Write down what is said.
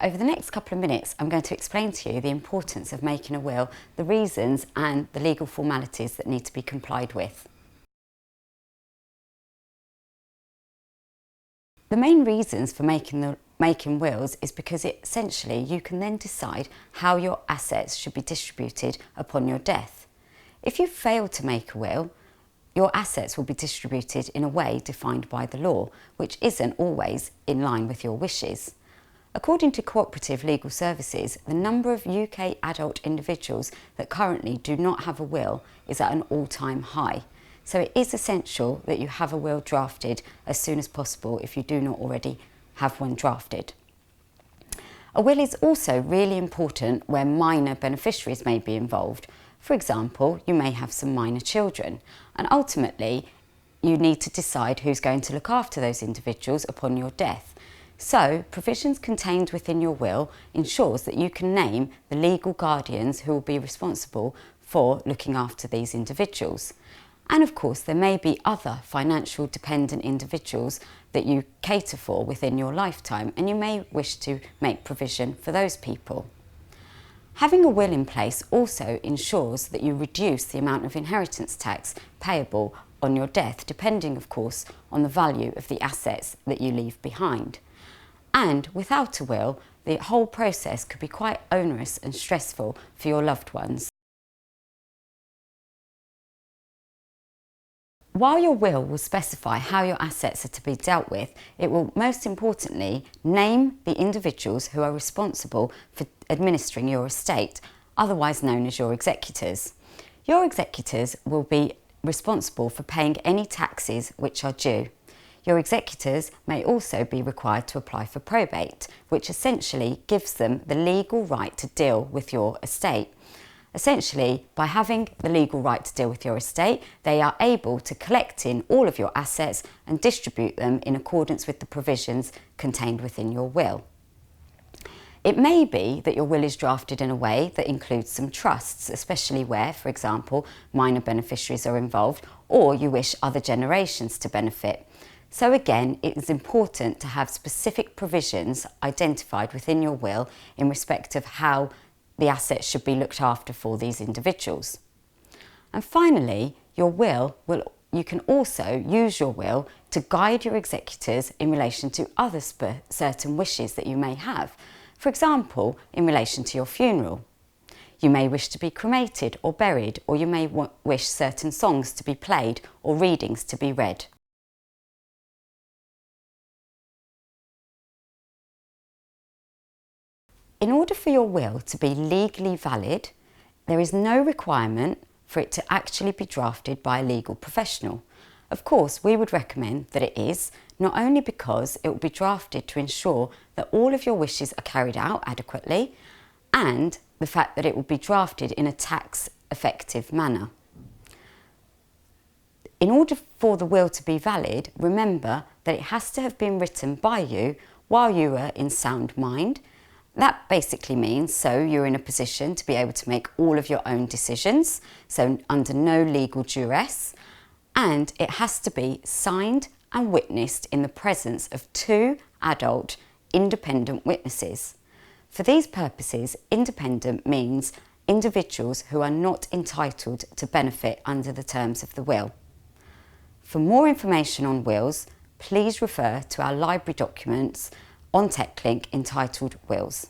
Over the next couple of minutes, I'm going to explain to you the importance of making a will, the reasons and the legal formalities that need to be complied with. The main reasons for making wills is because essentially you can then decide how your assets should be distributed upon your death. If you fail to make a will, your assets will be distributed in a way defined by the law, which isn't always in line with your wishes. According to Cooperative Legal Services, the number of UK adult individuals that currently do not have a will is at an all-time high. So it is essential that you have a will drafted as soon as possible if you do not already have one drafted. A will is also really important where minor beneficiaries may be involved. For example, you may have some minor children, and ultimately you need to decide who's going to look after those individuals upon your death. So, provisions contained within your will ensures that you can name the legal guardians who will be responsible for looking after these individuals. And of course, there may be other financial dependent individuals that you cater for within your lifetime, and you may wish to make provision for those people. Having a will in place also ensures that you reduce the amount of inheritance tax payable on your death, depending of course on the value of the assets that you leave behind. And without a will, the whole process could be quite onerous and stressful for your loved ones. While your will specify how your assets are to be dealt with, it will most importantly name the individuals who are responsible for administering your estate, otherwise known as your executors. Your executors will be responsible for paying any taxes which are due. Your executors may also be required to apply for probate, which essentially gives them the legal right to deal with your estate. Essentially, by having the legal right to deal with your estate, they are able to collect in all of your assets and distribute them in accordance with the provisions contained within your will. It may be that your will is drafted in a way that includes some trusts, especially where, for example, minor beneficiaries are involved, or you wish other generations to benefit. So again, it is important to have specific provisions identified within your will in respect of how the assets should be looked after for these individuals. And finally, you can also use your will to guide your executors in relation to other certain wishes that you may have. For example, in relation to your funeral. You may wish to be cremated or buried, or you may wish certain songs to be played or readings to be read. In order for your will to be legally valid, there is no requirement for it to actually be drafted by a legal professional. Of course, we would recommend that it is, not only because it will be drafted to ensure that all of your wishes are carried out adequately, and the fact that it will be drafted in a tax-effective manner. In order for the will to be valid, remember that it has to have been written by you while you were in sound mind. That basically means you're in a position to be able to make all of your own decisions, so under no legal duress, and it has to be signed and witnessed in the presence of 2 adult independent witnesses. For these purposes, independent means individuals who are not entitled to benefit under the terms of the will. For more information on wills, please refer to our library documents on TechLink entitled Wills.